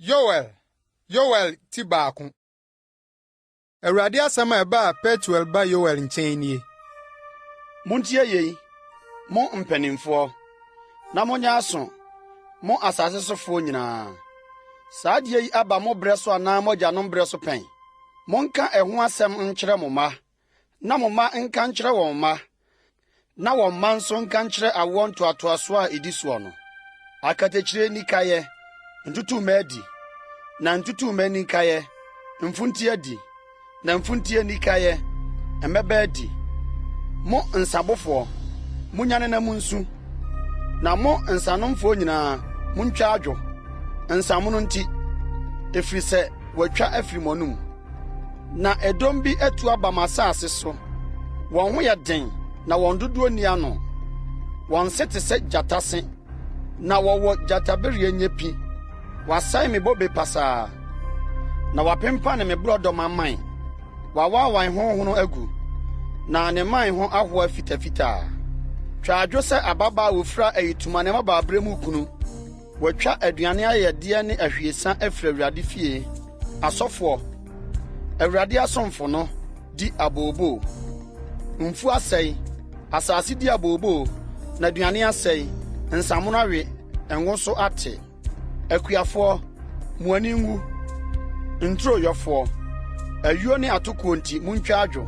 Yoel ti baako. Awurade asɛm a ɛbaa Petuel ba Yoel nkyɛn nie. Muntie yei, mo mpanimfoɔ, na monyɛ aso, mo asase sofoɔ nyinaa. Saa deɛ yi aba mo brɛ so anaa mo agyanom brɛ so pɛn. Monka ɛho asɛm nkyerɛ mo mma, na mo mma nka nkyerɛ wɔn mma, na wɔn mma nso nka nkyerɛ awoɔ ntoatoaso a edi soɔ no. Akatekyire nikayɛ, ntutuma adi, na ntutuma nikayɛ, mfuntie adi, na mfuntie nikayɛ, mmɛbɛ adi. Mo nsabofoɔ, munyane na munsu, na mo nsanomfoɔ nyinaa, muntwa adwo. Nsamono nti, ɛfiri sɛ wɔatwa afiri mo anum. Na ɛdɔm bi atu aba mo asase so. Wɔn ho yɛ den, na wɔn dodoɔ nni ano. Wɔn se te sɛ gyata se, na wɔwɔ gyatabereɛ nyepi. Wasae me bobe pasaa, na wapempa ne me borɔdɔm aman. Wawaawan honhono agu, na ne man ho ahoa fitafitaa. Twa adwo sɛ ababaa wofira ayituma ne mabaabrɛ mu kunu. Wɔatwa aduane ayɛdeɛ ne ahwiesa afiri Awurade fie. Asɔfoɔ, Awurade asomfo no di aboobo. Mfu asɛe, asase di aboobo, na aduane asɛe, nsamono awe, ɛnwo so ate. Akuafoɔ, mo ani nwu. Nturoyɔfoɔ, ayuo ne atoko nti muntwa adwo.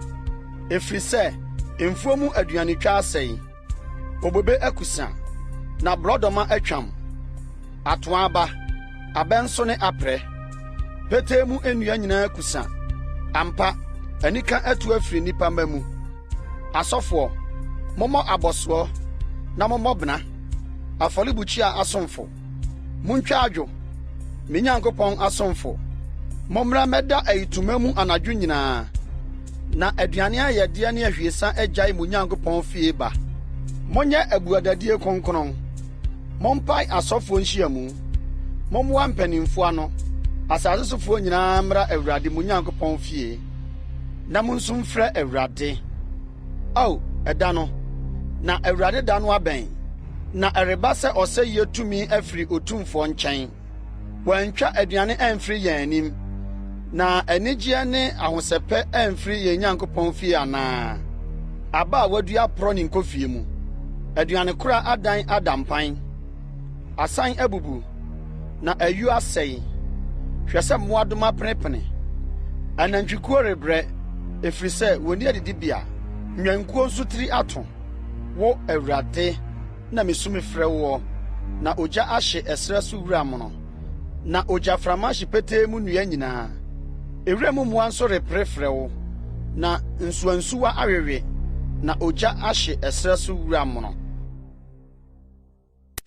Ɛfiri sɛ, mfuo mu aduane twa asɛe. Obobe akusa, na borɔdɔma atwam. Atoa aba, abɛn so ne aprɛ. Petee mu nnua nyinaa kusa. Ampa, anika atu afiri nipa mma mu. Asɔfoɔ, mommɔ abɔsoɔ, na mommɔ bena. Afɔrebukyia asomfo, muntwa adwo. Me Nyankopɔn asomfo, mommra mɛda ayituma mu anadwo nyinaa. Na aduane ayɛdeɛ ne ahwiesa agyae mo Nyankopɔn fie ba. Monyɛ abuadadie kronkron. Mompae asɔfoɔ nhyiamu. Mommoa mpanimfoɔ ano. Asase sofoɔ nyinaa mmra Awurade mo Nyankopɔn fie. Na monso mfrɛ Awurade. Ao, ɛda no, na Awurade da no abɛn. Na ɛreba sɛ ɔsɛe tumi afiri otumfoɔ nkyɛn. Wɔantwa aduane amfiri yɛn anim, na anigyeɛ ne ahosɛpɛ amfiri yɛn Nyankopɔn fie anaa. Aba a wadua porɔ ne nkofie mu. Aduane koraa adan ada mpan. Asan abubu, na ayu asɛe. Hwɛ sɛ mmoadoma penepene. Anantwikuo rebrɛ, ɛfiri sɛ wɔnni adidibea. Nnwankuo nso tiri ato. Wo Awurade, na mesu mefrɛ wo, na ogya ahye ɛserɛ so wura mono. Na ogyaframa hye petee mu nnua nyinaa. Ewura mu mmoa nso repere frɛ wo, na nsuwansuwa awewe, na ogya ahye ɛserɛ so wura mono.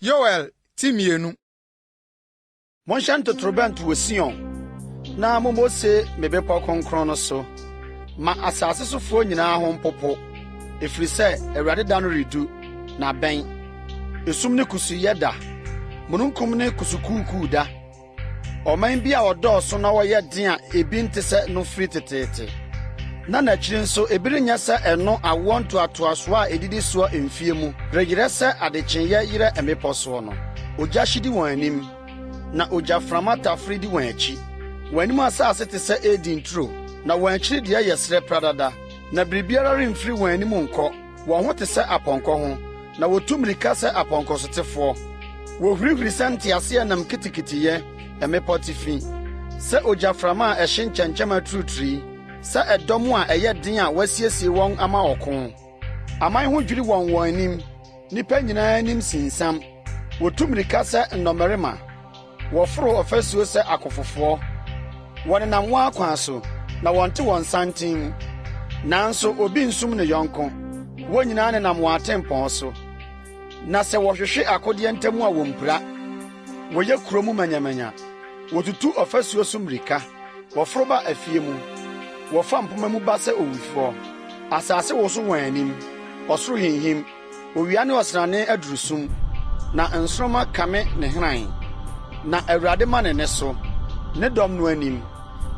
Yoel ti mienu. Monhyɛ ntotorobɛnto wɔ Sion, na mommose me bepɔ kronkron no so. Ma asase sofoɔ nyinaa ho mpopo, ɛfiri sɛ Awurade da no redu, na bɛn. Esum ne kusuyɛ da, mununkum ne kusukuukuu da. Ɔman bi a ɔdɔɔso na wɔyɛ den a ebi nte sɛ no firi teteete. Na n'akyiri nso ebi renyɛ sɛ ɛno awoɔ ntoatoasoɔ a edidi soɔ mfie mu, reyerɛ sɛ adekyenyɛ yerɛ mmepɔ soɔ no. Ogya hyedi wɔn anim, na ogyaframa tafere di wɔn akyi. Wɔn anim asase te sɛ edi nturo, na wɔn akyiri deɛ yɛ serɛ pradada. Na biribiara remfiri wɔn anim nkɔ. Wɔn ho te sɛ apɔnkɔ ho, na wotu mmirika sɛ apɔnkɔsotefoɔ. Wohurihuri sɛ nteaseɛnam kitikitiyɛ, mmepɔ tifi. Sɛ ogyaframa a ɛhye nkyɛnkyɛm aturuturi, sɛ ɛdɔm a ɛyɛ den a wɔasiesie wɔn ama ɔko. Aman ho dwiri wɔn anim, nnipa nyinaa anim sinsam. Wotu mmirika sɛ nnɔmmarima, wɔforo ɔfasuo sɛ akofofoɔ. Wɔnenam wɔn akwan so, na wɔnte wɔn santen mu. Nanso obi nsum ne yɔnko. Wɔn nyinaa nenam wɔn atempɔn so. Na sɛ wɔhwehwe akodeɛ ntam a wɔmpira, wɔyɛ kurom manyamanya. Wɔtutu ɔfasuo so mmirika, wɔforo ba afie mu. Wɔfa mpoma mu ba sɛ owufoɔ. Asase woso wɔn anim, ɔsoro hinhim, owia ne ɔsrane aduru sum, na nsoroma kame ne hran. Na Awurade ma ne ne so, ne dɔm no anim,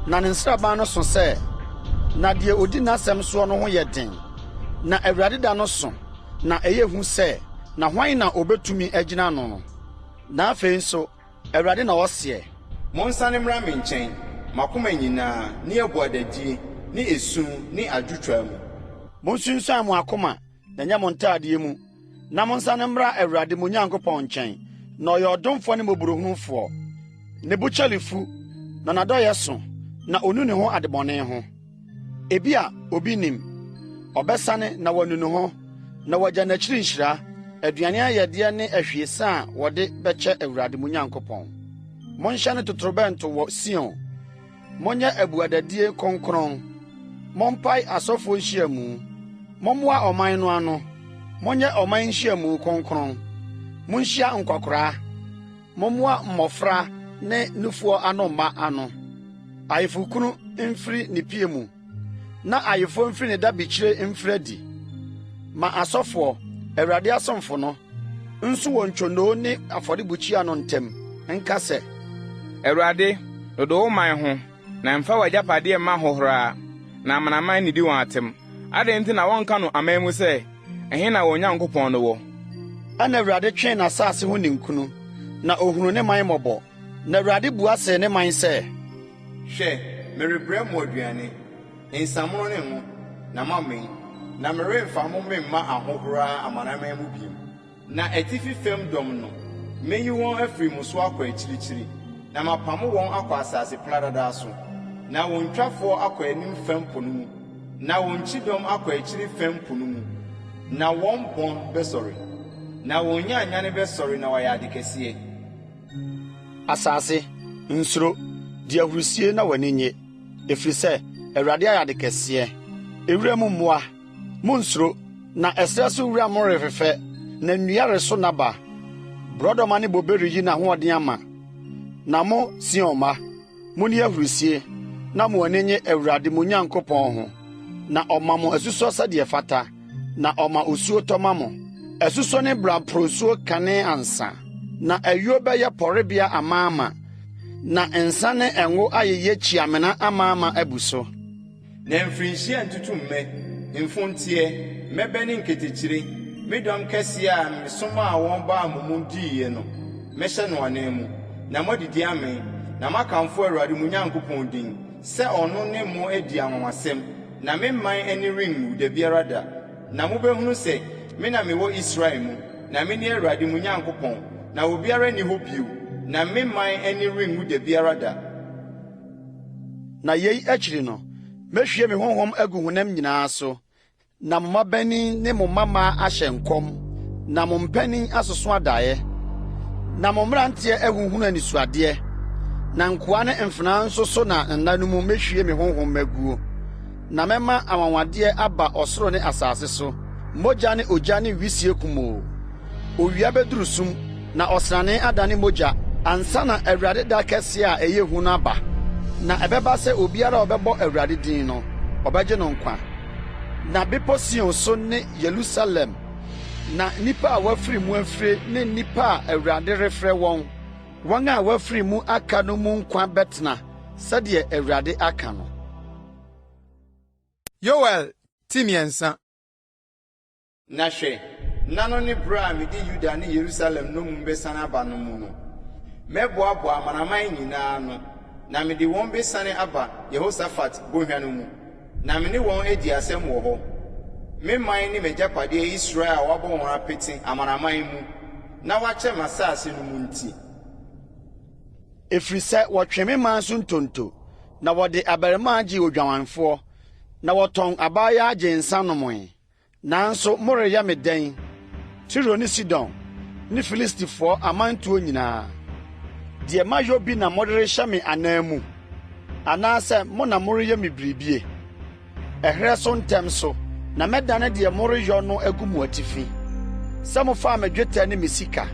na ne nsraban no so sɛ, na deɛ odi n'asɛm soɔ no ho yɛ den. Na Awurade da no so, na ɛyɛ hu sɛ, na hwan na obetumi agyina no no. Na afei nso, Awurade na ɔseɛ, Monsane mmra me nkyɛn, makoma nyinaa, ne mmoadabi, ne esu, ne adwotwa mu. Monsunsuan mo akoma, na nyɛ mo ntaadeɛ mu, na monsane mmra Awurade mo Nyankopɔn nkyɛn, na ɔyɛ ɔdomfo ne mmɔborɔhunufoɔ. Ne bo kyɛ fu, na n'adɔyɛ so, na onu ne ho adebɔne ho. Ebi a obi nim, ɔbɛsane na wanu ne ho, na wɔagya n'akyiri nhyira, aduane ayɛdeɛ ne ahwiesa a wɔde bɛkyɛ Awurade mo Nyankopɔn. Monhyɛ ne totorobɛnto wɔ Sion, monyɛ abuadadie kronkron, mompae asɔfo nhyiamu, mommoa ɔman no ano, monyɛ ɔman nhyiamu kronkron, monhyia nkwakoraa, mommoa mmɔfra ne nufoɔ ano mma ano. Ayefokunu mfiri ne pie mu, na ayefo mfiri ne dabikyire mfiri adi. Ma asɔfoɔ, Awurade asomfo no, nso wɔ ntwonoo ne afɔrebukyia no ntam, nka sɛ, Awurade, dodo wo man ho, na mfa w'agyapadeɛ mma hohora, na amanaman nidi wɔn atem. Adɛn nti na wɔnka no aman mu sɛ, ɛhe na wɔn Nyankopɔn no wɔ? Ɛna Awurade twee n'asase ho ninkunu, na ohunu ne man mmɔbɔ. Na Awurade bua sɛ ne man sɛ, hwɛ, merebrɛ mo aduane, nsamono ne ngo, na mamee, na meremfa mo memma ahohora amanaman mu biem. Na atifi fam dɔm no, meyi wɔn afiri mo so akɔ akyirikyiri, na mapamo wɔn akɔ asase pradada so. Na wɔn ntwafoɔ akɔ anim fam po no mu, na wɔn kyidɔm akɔ akyiri fam po no mu. Na wɔn bɔn bɛsɔre, na wɔn nyaanyane bɛsɔre na wɔyɛ ade kɛseɛ. Asase, nsuro, di ahurusie na w'ani nye, ɛfiri sɛ Awurade ayɛ ade kɛseɛ. Ewura mu mmoa, monsuro, na ɛsrɛ so wura mo refefɛ, na nnua reso naba. Borɔdɔma ne bobe reyi n'ahoɔden ama. Na mo Sion mma, monni ahurusie, na mo ani nye Awurade mo Nyankopɔn ho. Na ɔma mo asusɔ sɛdeɛ fata, na ɔma osuo tɔma mo. Asusɔ ne braporɔsuo kane ansa, na ayuo bɛyɛ pɔrebea amaama, na nsa ne ngo ayɛyɛ kyiamena amaama abu so. Na mfirinhyia ntutu mmɛ, mfonteɛ, mmɛbɛ ne nketekyire, me dɔm kɛseɛ a mesoma a wɔn baa mo mu diiɛ no, mɛhyɛ no anan mu, na moadidi amee, na makamfo Awurade mo Nyankopɔn din, sɛ ɔno ne mo adi anwanwasɛm, na me man ani renwu da biara da. Na mobɛhunu sɛ, me na mewɔ Israel mu, na me ne Awurade mo Nyankopɔn, na obiara nni hɔ bio, na me man ani renwu da biara da. Na yei akyiri no, mehwie me honhom agu honam nyinaa so, na mo mmabanin ne mo mmammaa ahyɛ nkɔm, na mo mpanin asoso adaeɛ, na mo mmeranteɛ ahuhunu anisuadeɛ, na nkoa ne mfenaa nso so na nna no mu mehwie me honhom aguo. Na mɛma anwanwadeɛ aba ɔsoro ne asase so, mogya ne ogya ne wisie kumoo. Owia bɛduru sum, na ɔsrane adane mogya, ansa na Awurade da kɛseɛ a ɛyɛ hu no aba. Na ɛbɛba sɛ obiara a ɔbɛbɔ Awurade din no, ɔbɛgye no nkwa. Na bepɔ Sion so ne Yerusalem, na nnipa a wɔafiri mu afire ne nnipa a Awurade refrɛ wɔn, wɔn a wɔafiri mu aka no mu nkwa bɛtena, sɛdeɛ Awurade aka no. Yoel ti mmiɛnsa. Na hwɛ, nna no ne bere a mede Yuda ne Yerusalem no mu bɛsane aba no mu no, mɛboaboa amanaman nyinaa no, na mede wɔn bɛsane aba Yehosafat bɔnhwa no mu, na me ne wɔn adi asɛm wɔ hɔ. Me man ne m'agyapadeɛ Israel a wɔabɔ wɔn apete amanaman mu, na wɔakyɛ m'asase no mu nti. Ɛfiri sɛ wɔtwe me man so ntonto, na wɔde abarimaa gye odwamanfoɔ, na wɔtɔn abaayaa agye nsa nomoe. Nanso moreyɛ me dɛn, Tiro ne Sidon ne Filistifoɔ amantuo nyinaa. Deɛ mayɔ bi na mode rehyɛ me anan mu, anaasɛ mo na moreyɛ me biribie. Ɛherɛ so ntɛm so, na mɛdane deɛ moreyɔ no agu mo atifi. Sɛ mofaa me dwetɛ ne me sika,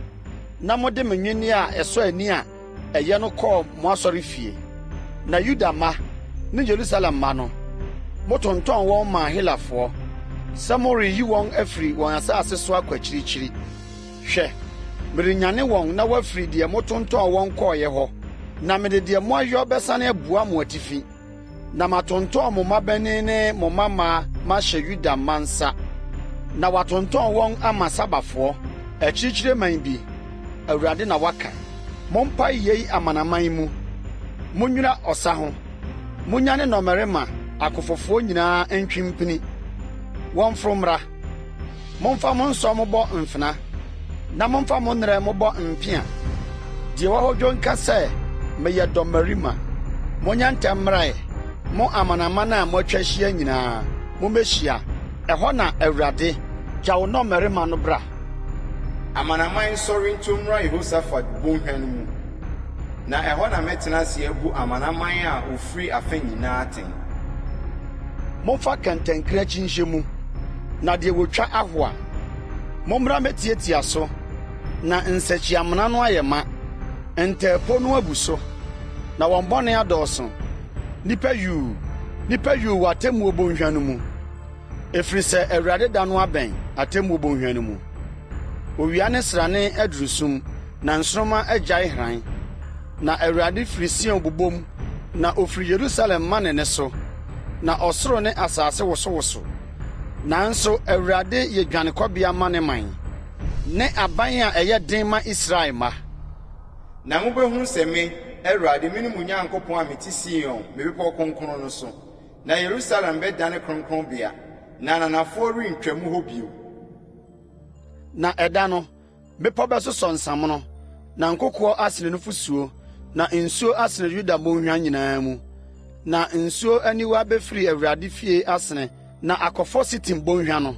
na mode me nwini a ɛsɔ ani a ɛyɛ no kɔɔ mo asɔre fie. Na Yuda ma ne Yerusalem ma no, motontɔn wɔn maa Helafoɔ, sɛ moreyi wɔn afiri wɔn asase so akɔ akyirikyiri. Hwɛ, merenyane wɔn na wɔafiri deɛ motontɔn wɔn kɔɔeɛ hɔ, na mede deɛ moayɔ bɛsane abua mo atifi. Na matontɔn mo mmabanin ne mo mmammaa mahyɛ Yuda mma nsa, na watontɔn wɔn ama Sabafoɔ, akyirikyiri man bi. Awurade na waka. Mompae yei amanaman mu, Munnwira ɔsa ho. Munyane nnɔmmarima akofofoɔ nyinaa ntwimpini. Wɔmforo mmra. Momfa mo nsɔ mobɔ mfena. Na momfa mo nnerɛ mobɔ mpea. Deɛ wɔ hɔ dwo nka sɛ meyɛ dɔmmarima. Monyɛ ntɛm mmrae. Mo amanaman a moatwa ahyia nyinaa. Mommɛhyia. Ɛhɔ na Awurade gya wo nnɔmmarima no bra. Amanaman nsɔre nto mmra Yehosafat bɔnhwa no mu. Na ɛhɔ na mɛtena ase abu amanaman a ofiri afa nyinaa ten. Momfa kɛntɛnkra kyinhyɛ mu. Na deɛ wotwa ahoa. Mommra metiatia so. Na nsakyiamena no ayɛ ma. Ntɛɛpo no abu so. Na wɔn bɔne adɔɔso. Nipa yuu wɔ atemmuo bɔnhwa no mu. Ɛfiri sɛ Awurade da no abɛn atemmuo bɔnhwa no mu. Owia ne srane aduru sum, na nsoroma agyae hran. Na Awurade firi Sion bobom, na ofiri Yerusalem ma ne so. Na ɔsoro ne asase wosowoso. Nanso Awurade yɛ dwanekɔbea ma ne man, ne aban a ɛyɛ den ma Israel ma. Na mubɛhu sɛ me, Awurade me ne mo Nyankopɔn a mete Sion, me bepɔw kronkron no so. Na Yerusalem bɛdane kronkronbea, na ananafoɔ rentwa mu hɔ bio. Na ɛda no, bepɔ bɛsosɔ nsamono, na nkokoɔ asene no fosuo, na nsuo asene Yuda bɔnhwa nyinaa mu. Na nsuo aniwa bɛfiri Awurade fie asene, na akɔfɔ Sitim bɔnhwa no.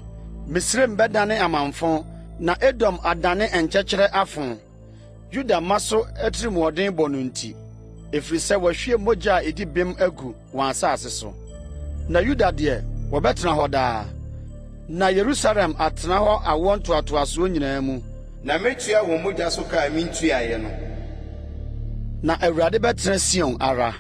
Misraim bɛdane amanfo, na Edom adane nkyɛkyerɛ afon. Yuda ma so atirimɔden bɔ no nti, ɛfiri sɛ wɔahwie mogya a ɛdi bem agu wɔn asase so. Na Yuda deɛ, wɔbɛtena hɔ daa. Na Yerusalem atena hɔ awoɔ ntoatoasoɔ nyinaa mu. Na metua wɔn mogya so ka a mentuaeɛ no. Na Awurade bɛtena Sion ara.